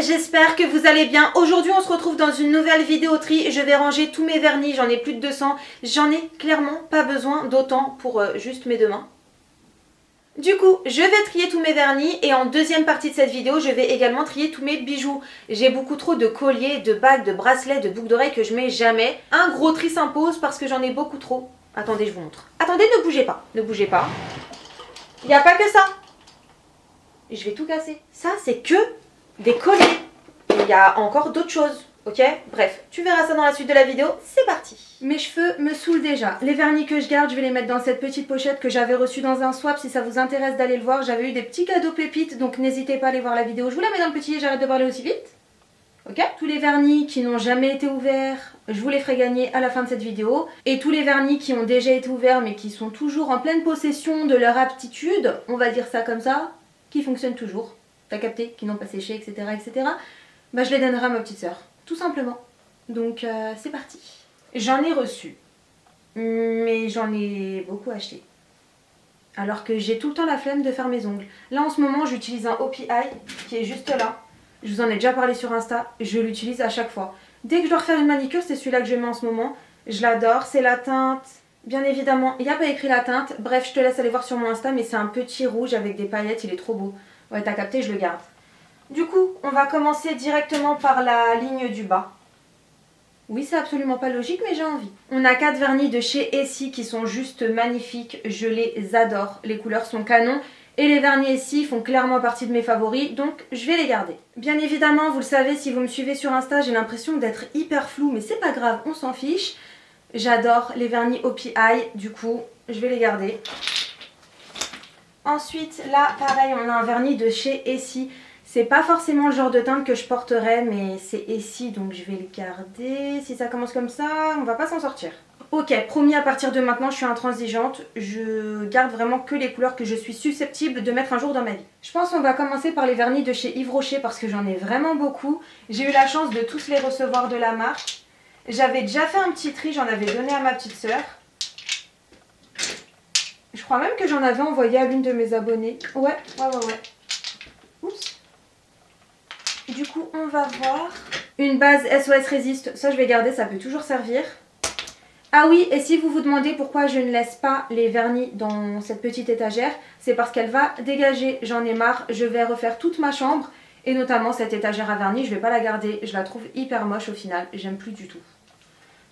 j'espère que vous allez bien. Aujourd'hui on se retrouve dans une nouvelle vidéo tri. Je vais ranger tous mes vernis, j'en ai plus de 200. J'en ai clairement pas besoin d'autant pour juste mes deux mains. Du coup, je vais trier tous mes vernis et en deuxième partie de cette vidéo, je vais également trier tous mes bijoux. J'ai beaucoup trop de colliers, de bagues, de bracelets, de boucles d'oreilles que je mets jamais. Un gros tri s'impose parce que j'en ai beaucoup trop. Attendez, je vous montre. Attendez, ne bougez pas, ne bougez pas. Il n'y a pas que ça. Je vais tout casser. Ça, c'est que des colliers. Il y a encore d'autres choses, ok? Bref, tu verras ça dans la suite de la vidéo. C'est parti. Mes cheveux me saoulent déjà. Les vernis que je garde, je vais les mettre dans cette petite pochette que j'avais reçue dans un swap. Si ça vous intéresse d'aller le voir, j'avais eu des petits cadeaux pépites, donc n'hésitez pas à aller voir la vidéo. Je vous la mets dans le petit et j'arrête de parler aussi vite. Ok? Tous les vernis qui n'ont jamais été ouverts, je vous les ferai gagner à la fin de cette vidéo. Et tous les vernis qui ont déjà été ouverts mais qui sont toujours en pleine possession de leur aptitude, on va dire ça comme ça, qui fonctionnent toujours, t'as capté, qui n'ont pas séché, etc., etc., bah je les donnerai à ma petite sœur, tout simplement. Donc c'est parti. J'en ai reçu, mais j'en ai beaucoup acheté. Alors que j'ai tout le temps la flemme de faire mes ongles. Là en ce moment j'utilise un OPI qui est juste là. Je vous en ai déjà parlé sur Insta, je l'utilise à chaque fois. Dès que je dois refaire une manicure, c'est celui-là que je mets en ce moment. Je l'adore, c'est la teinte. Bien évidemment, il n'y a pas écrit la teinte. Bref, je te laisse aller voir sur mon Insta, mais c'est un petit rouge avec des paillettes, il est trop beau. Ouais, t'as capté, je le garde. Du coup, on va commencer directement par la ligne du bas. Oui, c'est absolument pas logique, mais j'ai envie. On a 4 vernis de chez Essie qui sont juste magnifiques. Je les adore. Les couleurs sont canon. Et les vernis Essie font clairement partie de mes favoris, donc je vais les garder. Bien évidemment, vous le savez, si vous me suivez sur Insta, j'ai l'impression d'être hyper floue, mais c'est pas grave, on s'en fiche. J'adore les vernis OPI, du coup, je vais les garder. Ensuite, là, pareil, on a un vernis de chez Essie. C'est pas forcément le genre de teinte que je porterais, mais c'est Essie, donc je vais le garder. Si ça commence comme ça, on va pas s'en sortir. Ok, promis, à partir de maintenant, je suis intransigeante. Je garde vraiment que les couleurs que je suis susceptible de mettre un jour dans ma vie. Je pense qu'on va commencer par les vernis de chez Yves Rocher parce que j'en ai vraiment beaucoup. J'ai eu la chance de tous les recevoir de la marque. J'avais déjà fait un petit tri, j'en avais donné à ma petite sœur. Je crois même que j'en avais envoyé à l'une de mes abonnées. Ouais. Oups. Du coup, on va voir. Une base SOS Résiste, ça je vais garder, ça peut toujours servir. Ah oui, et si vous vous demandez pourquoi je ne laisse pas les vernis dans cette petite étagère, c'est parce qu'elle va dégager, j'en ai marre, je vais refaire toute ma chambre, et notamment cette étagère à vernis, je vais pas la garder, je la trouve hyper moche au final, j'aime plus du tout.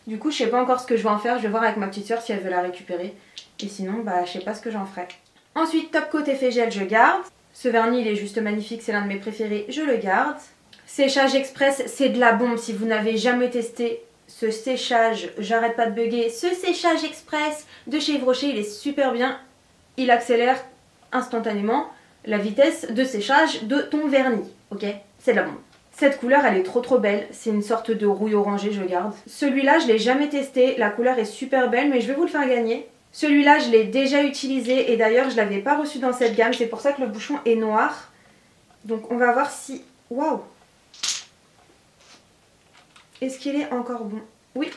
Du coup, je sais pas encore ce que je vais en faire, je vais voir avec ma petite soeur si elle veut la récupérer, et sinon, bah je sais pas ce que j'en ferai. Ensuite, Top Coat Effet Gel, je garde. Ce vernis, il est juste magnifique, c'est l'un de mes préférés, je le garde. Séchage Express, c'est de la bombe, si vous n'avez jamais testé ce séchage, j'arrête pas de bugger, ce séchage express de chez Yves Rocher, il est super bien. Il accélère instantanément la vitesse de séchage de ton vernis, ok? C'est de la bombe. Cette couleur, elle est trop belle, c'est une sorte de rouille orangée, je garde. Celui-là, je l'ai jamais testé, la couleur est super belle, mais je vais vous le faire gagner. Celui-là, je l'ai déjà utilisé et d'ailleurs, je l'avais pas reçu dans cette gamme, c'est pour ça que le bouchon est noir. Donc on va voir si... Waouh! Est-ce qu'il est encore bon? Oui,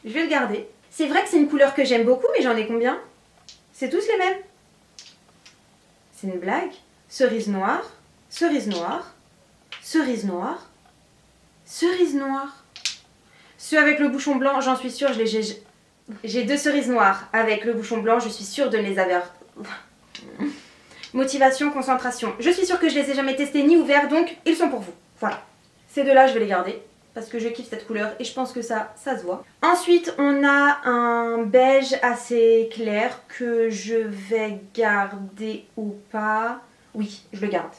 je vais le garder. C'est vrai que c'est une couleur que j'aime beaucoup, mais j'en ai combien? C'est tous les mêmes. C'est une blague. Cerise noire, cerise noire, cerise noire, cerise noire. Ceux avec le bouchon blanc, j'en suis sûre, j'ai 2 cerises noires avec le bouchon blanc, je suis sûre de ne les avoir... Motivation, concentration. Je suis sûre que je les ai jamais testés ni ouverts, donc ils sont pour vous. Voilà. Ces deux-là, je vais les garder. Parce que je kiffe cette couleur et je pense que ça se voit. Ensuite, on a un beige assez clair que je vais garder ou pas. Oui, je le garde.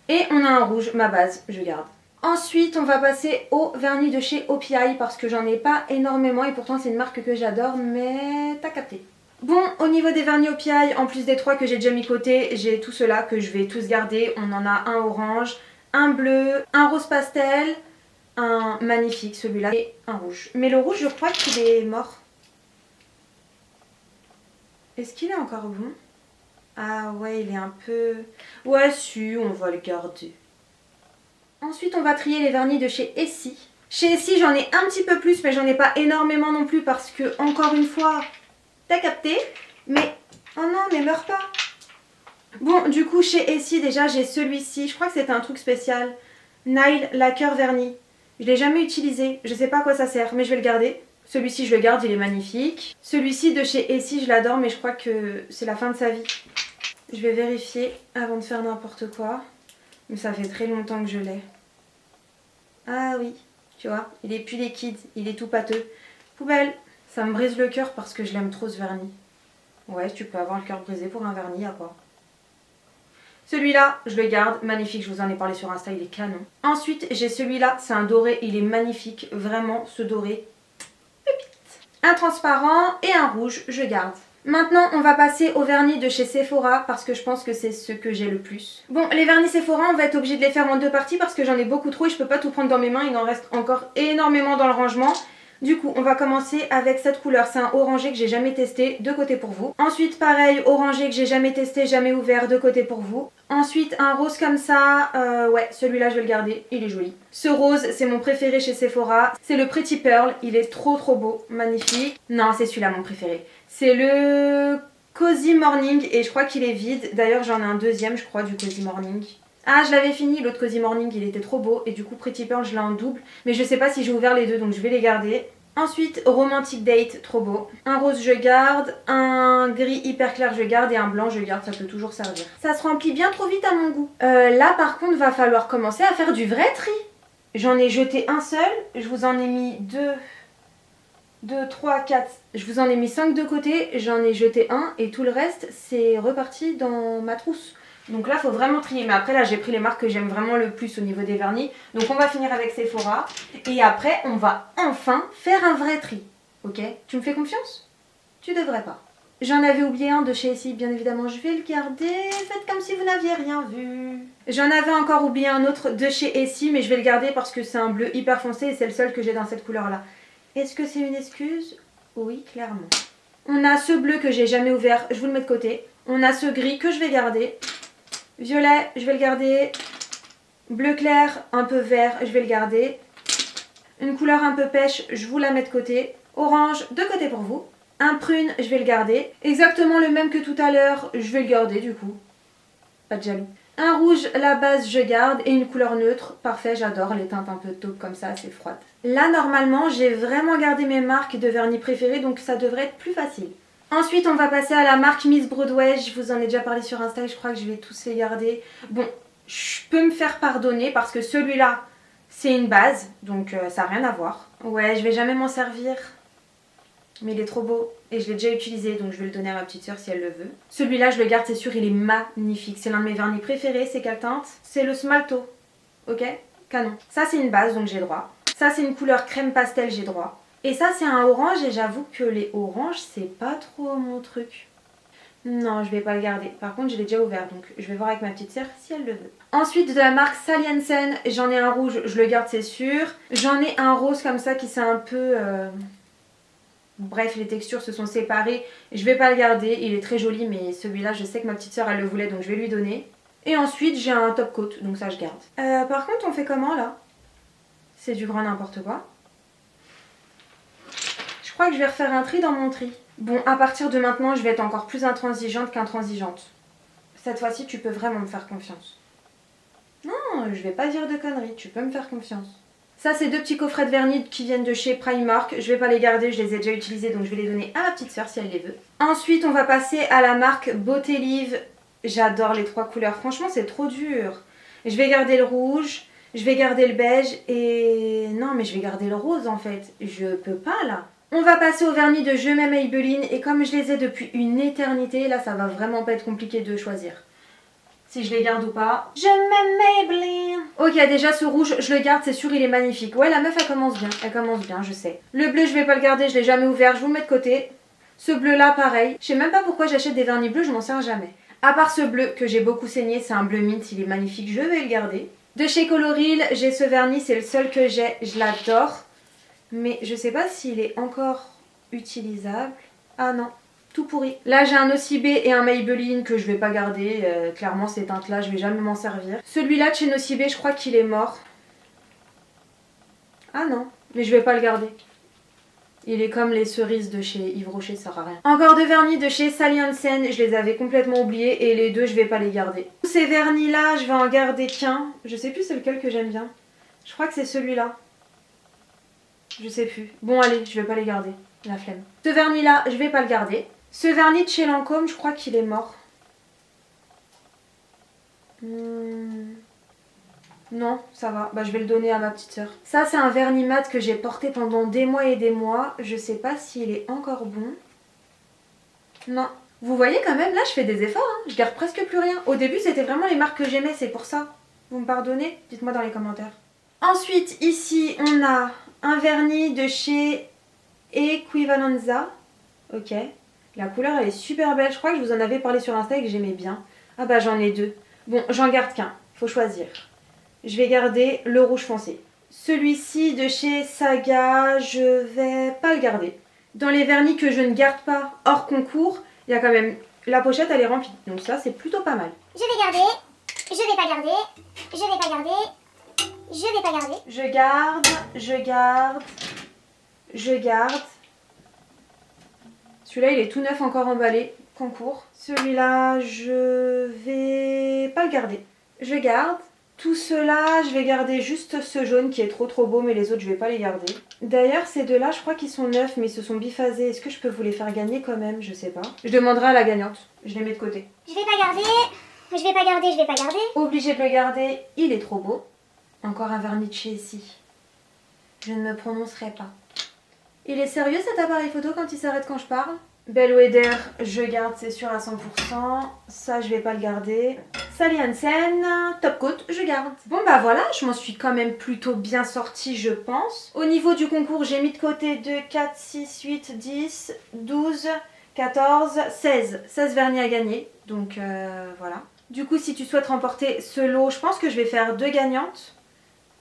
Et on a un rouge, ma base, je garde. Ensuite, on va passer au vernis de chez OPI parce que j'en ai pas énormément et pourtant c'est une marque que j'adore, mais t'as capté. Bon, au niveau des vernis OPI, en plus des 3 que j'ai déjà mis côté, j'ai tout cela que je vais tous garder. On en a un orange, un bleu, un rose pastel, un magnifique celui-là et un rouge. Mais le rouge, je crois qu'il est mort. Est-ce qu'il est encore bon? Ah ouais, il est un peu... Ouais, si, on va le garder. Ensuite, on va trier les vernis de chez Essie. Chez Essie, j'en ai un petit peu plus, mais j'en ai pas énormément non plus parce que, encore une fois, t'as capté. Mais, oh non, mais meurs pas. Bon, du coup, chez Essie, déjà, j'ai celui-ci. Je crois que c'était un truc spécial. Nail Lacquer Vernis. Je l'ai jamais utilisé, je sais pas à quoi ça sert, mais je vais le garder. Celui-ci, je le garde, il est magnifique. Celui-ci de chez Essie, je l'adore, mais je crois que c'est la fin de sa vie. Je vais vérifier avant de faire n'importe quoi. Mais ça fait très longtemps que je l'ai. Ah oui, tu vois, il est plus liquide, il est tout pâteux. Poubelle. Ça me brise le cœur parce que je l'aime trop ce vernis. Ouais, tu peux avoir le cœur brisé pour un vernis, à quoi. Celui-là, je le garde, magnifique, je vous en ai parlé sur Insta, il est canon. Ensuite, j'ai celui-là, c'est un doré, il est magnifique, vraiment, ce doré. Pépite. Un transparent et un rouge, je garde. Maintenant, on va passer au vernis de chez Sephora parce que je pense que c'est ce que j'ai le plus. Bon, les vernis Sephora, on va être obligé de les faire en deux parties parce que j'en ai beaucoup trop et je peux pas tout prendre dans mes mains, il en reste encore énormément dans le rangement. Du coup, on va commencer avec cette couleur. C'est un orangé que j'ai jamais testé, de côté pour vous. Ensuite, pareil, orangé que j'ai jamais testé, jamais ouvert, de côté pour vous. Ensuite, un rose comme ça. Ouais, celui-là, je vais le garder. Il est joli. Ce rose, c'est mon préféré chez Sephora. C'est le Pretty Pearl. Il est trop trop beau. Magnifique. Non, c'est celui-là mon préféré. C'est le Cozy Morning et je crois qu'il est vide. D'ailleurs, j'en ai un deuxième, je crois, du Cozy Morning. Ah, je l'avais fini, l'autre Cozy Morning, il était trop beau. Et du coup, Pretty Pearl, je l'ai en double. Mais je sais pas si j'ai ouvert les deux, donc je vais les garder. Ensuite, Romantic Date, trop beau. Un rose, je garde. Un gris hyper clair, je garde. Et un blanc, je garde, ça peut toujours servir. Ça se remplit bien trop vite à mon goût. Là, par contre, va falloir commencer à faire du vrai tri. J'en ai jeté un seul. Je vous en ai mis 2, 3, 4. Je vous en ai mis 5 de côté. J'en ai jeté un. Et tout le reste, c'est reparti dans ma trousse. Donc là, il faut vraiment trier. Mais après, là, j'ai pris les marques que j'aime vraiment le plus au niveau des vernis. Donc on va finir avec Sephora. Et après, on va enfin faire un vrai tri. Ok? Tu me fais confiance? Tu devrais pas. J'en avais oublié un de chez Essie, bien évidemment. Je vais le garder. Faites comme si vous n'aviez rien vu. J'en avais encore oublié un autre de chez Essie, mais je vais le garder parce que c'est un bleu hyper foncé et c'est le seul que j'ai dans cette couleur-là. Est-ce que c'est une excuse? Oui, clairement. On a ce bleu que j'ai jamais ouvert. Je vous le mets de côté. On a ce gris que je vais garder. Violet, je vais le garder. Bleu clair, un peu vert, je vais le garder. Une couleur un peu pêche, je vous la mets de côté. Orange, de côté pour vous. Un prune, je vais le garder. Exactement le même que tout à l'heure, je vais le garder du coup. Pas de jaloux. Un rouge, la base, je garde. Et une couleur neutre, parfait, j'adore les teintes un peu taupe comme ça, c'est froide. Là, normalement, j'ai vraiment gardé mes marques de vernis préférées, donc ça devrait être plus facile. Ensuite, on va passer à la marque Miss Broadway. Je vous en ai déjà parlé sur Insta et je crois que je vais tous les garder. Bon, je peux me faire pardonner parce que celui-là, c'est une base. Donc, ça n'a rien à voir. Ouais, je vais jamais m'en servir. Mais il est trop beau. Et je l'ai déjà utilisé, donc je vais le donner à ma petite soeur si elle le veut. Celui-là, je le garde, c'est sûr, il est magnifique. C'est l'un de mes vernis préférés. C'est quelle teinte? C'est le Smalto. Ok? Canon. Ça, c'est une base, donc j'ai droit. Ça, c'est une couleur crème pastel, j'ai droit. Et ça, c'est un orange et j'avoue que les oranges, c'est pas trop mon truc. Non, je vais pas le garder. Par contre, je l'ai déjà ouvert, donc je vais voir avec ma petite sœur si elle le veut. Ensuite, de la marque Sally Hansen, j'en ai un rouge, je le garde, c'est sûr. J'en ai un rose comme ça qui s'est un peu... Bref, les textures se sont séparées. Je vais pas le garder, il est très joli, mais celui-là, je sais que ma petite sœur, elle le voulait, donc je vais lui donner. Et ensuite, j'ai un top coat, donc ça, je garde. Par contre, on fait comment, là? C'est du grand n'importe quoi. Je crois que je vais refaire un tri dans mon tri. Bon, à partir de maintenant, je vais être encore plus intransigeante qu'intransigeante. Cette fois-ci, tu peux vraiment me faire confiance. Non, je vais pas dire de conneries, tu peux me faire confiance. Ça, c'est 2 petits coffrets de vernis qui viennent de chez Primark. Je vais pas les garder, je les ai déjà utilisés, donc je vais les donner à ma petite soeur si elle les veut. Ensuite, on va passer à la marque Beauté Live. J'adore les 3 couleurs, franchement, c'est trop dur. Je vais garder le rouge, je vais garder le beige et... Non, mais je vais garder le rose en fait. Je peux pas là. On va passer au vernis de Je m'aime Maybelline et comme je les ai depuis une éternité, là ça va vraiment pas être compliqué de choisir. Si je les garde ou pas. Je m'aime Maybelline. Ok, déjà ce rouge, je le garde, c'est sûr, il est magnifique. Ouais, la meuf elle commence bien, je sais. Le bleu, je vais pas le garder, je l'ai jamais ouvert, je vous le mets de côté. Ce bleu là, pareil. Je sais même pas pourquoi j'achète des vernis bleus, je m'en sers jamais. À part ce bleu que j'ai beaucoup saigné, c'est un bleu mint, il est magnifique, je vais le garder. De chez Coloril, j'ai ce vernis, c'est le seul que j'ai, je l'adore. Mais je sais pas s'il est encore utilisable. Ah non, tout pourri. Là j'ai un Nocibé et un Maybelline que je vais pas garder. Clairement ces teintes là je vais jamais m'en servir. Celui-là de chez Nocibé je crois qu'il est mort. Ah non, mais je vais pas le garder. Il est comme les cerises de chez Yves Rocher, ça sert à rien. Encore 2 vernis de chez Sally Hansen, je les avais complètement oubliés et les 2 je vais pas les garder. Ces vernis là, je vais en garder qu'un. Je sais plus c'est lequel que j'aime bien. Je crois que c'est celui-là. Je sais plus. Bon allez, je vais pas les garder. La flemme. Ce vernis là, je vais pas le garder. Ce vernis de chez Lancôme, je crois qu'il est mort. Non, ça va. Bah, je vais le donner à ma petite sœur. Ça, c'est un vernis mat que j'ai porté pendant des mois et des mois. Je sais pas s'il est encore bon. Non. Vous voyez quand même, là, je fais des efforts. Hein. Je garde presque plus rien. Au début, c'était vraiment les marques que j'aimais, c'est pour ça. Vous me pardonnez? Dites-moi dans les commentaires. Ensuite, ici, on a un vernis de chez Equivalenza. Ok. La couleur, elle est super belle. Je crois que je vous en avais parlé sur Insta et que j'aimais bien. Ah bah, j'en ai 2. Bon, j'en garde qu'un. Faut choisir. Je vais garder le rouge foncé. Celui-ci de chez Saga, je vais pas le garder. Dans les vernis que je ne garde pas hors concours, il y a quand même... La pochette, elle est remplie. Donc ça, c'est plutôt pas mal. Je vais garder, je vais pas garder, je vais pas garder, je vais pas garder. Je garde, je garde, je garde. Celui-là, il est tout neuf, encore emballé. Concours. Celui-là, je vais pas le garder. Je garde. Tout cela, je vais garder juste ce jaune qui est trop beau, mais les autres, je vais pas les garder. D'ailleurs, ces deux-là, je crois qu'ils sont neufs, mais ils se sont biphasés. Est-ce que je peux vous les faire gagner quand même? Je sais pas. Je demanderai à la gagnante. Je les mets de côté. Je vais pas garder, je vais pas garder, je vais pas garder. Obligé de le garder, il est trop beau. Encore un vernis de chez ici. Je ne me prononcerai pas. Il est sérieux cet appareil photo quand il s'arrête quand je parle? Bellwether, je garde, c'est sûr à 100%. Ça, je vais pas le garder. Sally Hansen, Top Coat, je garde. Bon bah voilà, je m'en suis quand même plutôt bien sortie, je pense. Au niveau du concours, j'ai mis de côté 2, 4, 6, 8, 10, 12, 14, 16. 16 vernis à gagner, donc voilà. Du coup, si tu souhaites remporter ce lot, je pense que je vais faire 2 gagnantes.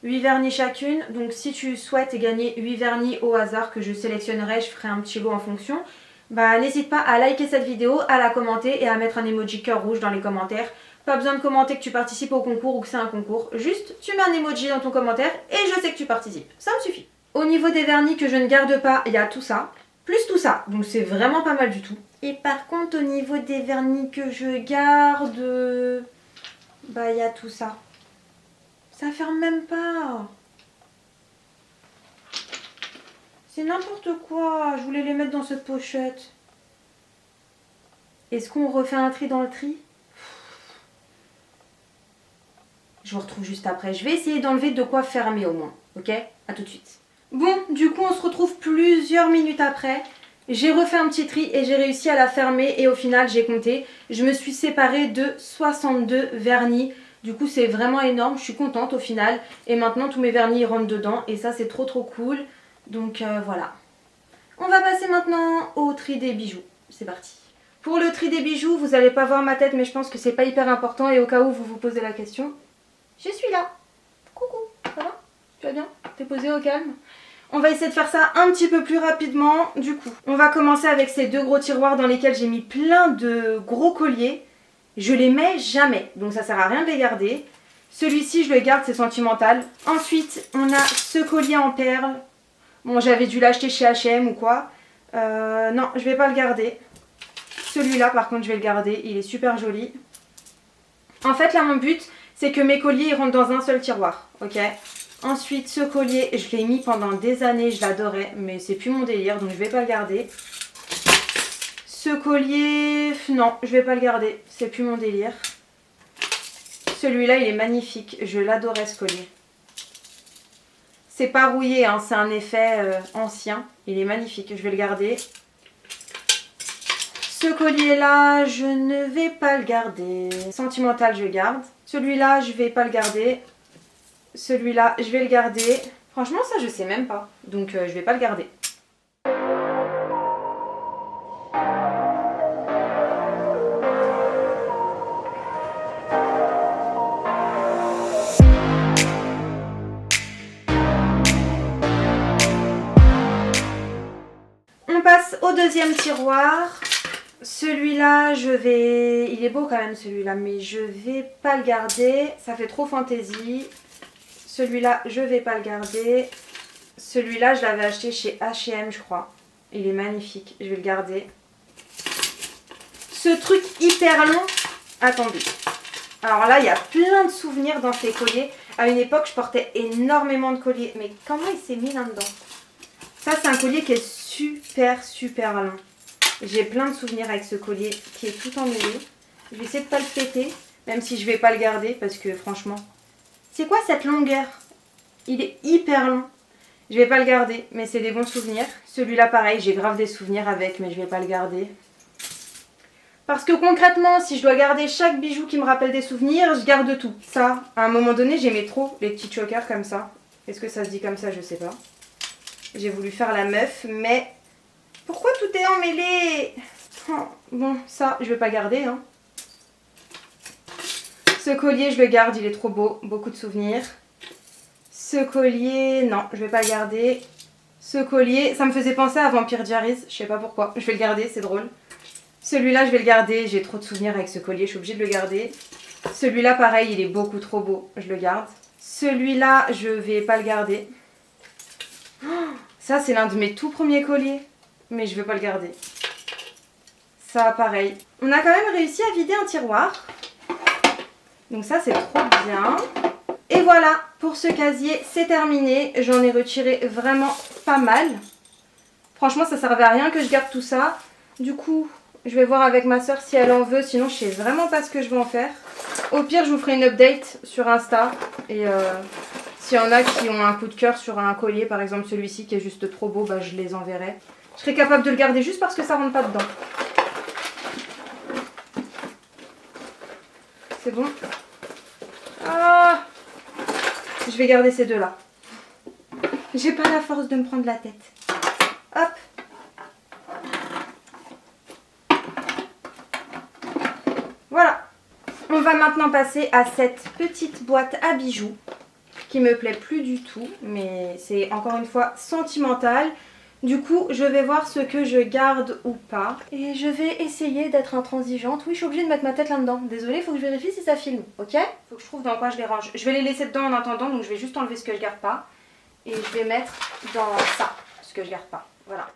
8 vernis chacune, donc si tu souhaites gagner 8 vernis au hasard que je sélectionnerai, je ferai un petit lot en fonction. Bah n'hésite pas à liker cette vidéo, à la commenter et à mettre un emoji cœur rouge dans les commentaires. Pas besoin de commenter que tu participes au concours ou que c'est un concours, juste tu mets un emoji dans ton commentaire et je sais que tu participes, ça me suffit. Au niveau des vernis que je ne garde pas, il y a tout ça, plus tout ça, donc c'est vraiment pas mal du tout. Et par contre au niveau des vernis que je garde, bah il y a tout ça. Ça ferme même pas. C'est n'importe quoi, je voulais les mettre dans cette pochette. Est-ce qu'on refait un tri dans le tri? Je vous retrouve juste après. Je vais essayer d'enlever de quoi fermer au moins. Ok? À tout de suite. Bon, du coup, on se retrouve plusieurs minutes après. J'ai refait un petit tri et j'ai réussi à la fermer. Et au final, j'ai compté. Je me suis séparée de 62 vernis. Du coup, c'est vraiment énorme. Je suis contente au final. Et maintenant, tous mes vernis rentrent dedans. Et ça, c'est trop cool. Donc voilà. On va passer maintenant au tri des bijoux. C'est parti. Pour le tri des bijoux, vous n'allez pas voir ma tête, mais je pense que c'est pas hyper important. Et au cas où vous vous posez la question, je suis là. Coucou, ça va? Tu vas bien? T'es posé au calme? On va essayer de faire ça un petit peu plus rapidement. Du coup, on va commencer avec ces 2 gros tiroirs dans lesquels j'ai mis plein de gros colliers. Je les mets jamais, donc ça sert à rien de les garder. Celui-ci, je le garde, c'est sentimental. Ensuite, on a ce collier en perles. Bon, j'avais dû l'acheter chez H&M ou quoi. Non, je vais pas le garder. Celui-là, par contre, je vais le garder. Il est super joli. En fait, là, mon but, c'est que mes colliers ils rentrent dans un seul tiroir. Ok. Ensuite, ce collier, je l'ai mis pendant des années. Je l'adorais, mais c'est plus mon délire, donc je vais pas le garder. Ce collier, non, je vais pas le garder. C'est plus mon délire. Celui-là, il est magnifique. Je l'adorais, ce collier. C'est pas rouillé, hein, c'est un effet ancien. Il est magnifique, je vais le garder. Ce collier-là, je ne vais pas le garder. Sentimental, je garde. Celui-là, je vais pas le garder. Celui-là, je vais le garder. Franchement, ça, je sais même pas. Donc, je vais pas le garder. Au deuxième tiroir, celui-là, il est beau quand même celui-là, mais je vais pas le garder, ça fait trop fantaisie. Celui-là, je vais pas le garder. Celui-là, je l'avais acheté chez H&M, je crois. Il est magnifique, je vais le garder. Ce truc hyper long, attendez. Alors là, il y a plein de souvenirs dans ces colliers. À une époque, je portais énormément de colliers. Mais comment il s'est mis là-dedans? Ça, c'est un collier qui est super long. J'ai plein de souvenirs avec ce collier qui est tout emmêlé. Je vais essayer de ne pas le péter, même si je ne vais pas le garder parce que franchement... C'est quoi cette longueur? Il est hyper long. Je vais pas le garder, mais c'est des bons souvenirs. Celui-là, pareil, j'ai grave des souvenirs avec, mais je vais pas le garder. Parce que concrètement, si je dois garder chaque bijou qui me rappelle des souvenirs, je garde tout. Ça, à un moment donné, j'aimais trop les petits chokers comme ça. Est-ce que ça se dit comme ça? Je sais pas. J'ai voulu faire la meuf, mais... Pourquoi tout est emmêlé? Oh, bon, ça, je vais pas garder, hein. Ce collier, je le garde, il est trop beau. Beaucoup de souvenirs. Ce collier, non, je vais pas le garder. Ce collier, ça me faisait penser à Vampire Diaries. Je sais pas pourquoi. Je vais le garder, c'est drôle. Celui-là, je vais le garder. J'ai trop de souvenirs avec ce collier, je suis obligée de le garder. Celui-là, pareil, il est beaucoup trop beau. Je le garde. Celui-là, je vais pas le garder. Oh, ça, c'est l'un de mes tout premiers colliers. Mais je vais pas le garder. Ça, pareil. On a quand même réussi à vider un tiroir. Donc ça, c'est trop bien. Et voilà, pour ce casier, c'est terminé. J'en ai retiré vraiment pas mal. Franchement, ça servait à rien que je garde tout ça. Du coup, je vais voir avec ma soeur si elle en veut. Sinon, je sais vraiment pas ce que je vais en faire. Au pire, je vous ferai une update sur Insta. Et s'il y en a qui ont un coup de cœur sur un collier, par exemple celui-ci qui est juste trop beau, bah, je les enverrai. Je serai capable de le garder juste parce que ça rentre pas dedans. C'est bon. Ah, je vais garder ces deux-là. J'ai pas la force de me prendre la tête. Hop. Voilà. On va maintenant passer à cette petite boîte à bijoux qui me plaît plus du tout, mais c'est encore une fois sentimental. Du coup, je vais voir ce que je garde ou pas. Et je vais essayer d'être intransigeante. Oui, je suis obligée de mettre ma tête là-dedans. Désolée, il faut que je vérifie si ça filme, ok? Faut que je trouve dans quoi je les range. Je vais les laisser dedans en attendant, donc je vais juste enlever ce que je garde pas. Et je vais mettre dans ça, ce que je garde pas. Voilà.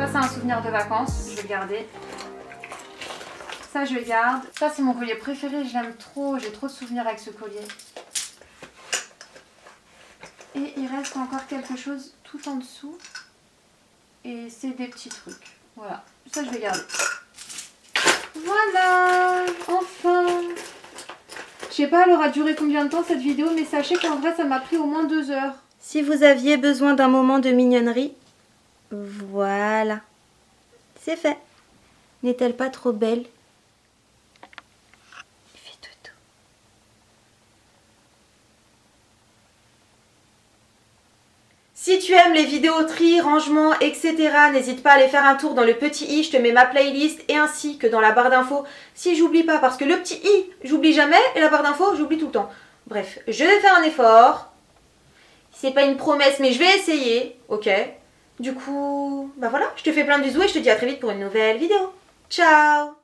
C'est un souvenir de vacances, je vais le garder. Ça je le garde. Ça c'est mon collier préféré, je l'aime trop, j'ai trop de souvenirs avec ce collier. Et il reste encore quelque chose tout en dessous. Et c'est des petits trucs. Voilà, ça je vais garder. Voilà, enfin. Je sais pas, elle aura duré combien de temps cette vidéo, mais sachez qu'en vrai ça m'a pris au moins 2 heures. Si vous aviez besoin d'un moment de mignonnerie, voilà, c'est fait. N'est-elle pas trop belle? Il fait dodo. Si tu aimes les vidéos tri, rangement, etc., n'hésite pas à aller faire un tour dans le petit i, je te mets ma playlist et ainsi que dans la barre d'infos. Si j'oublie pas, parce que le petit i, j'oublie jamais et la barre d'infos, j'oublie tout le temps. Bref, je vais faire un effort. c'est pas une promesse, mais je vais essayer, ok? Du coup, bah voilà, je te fais plein de bisous et je te dis à très vite pour une nouvelle vidéo. Ciao!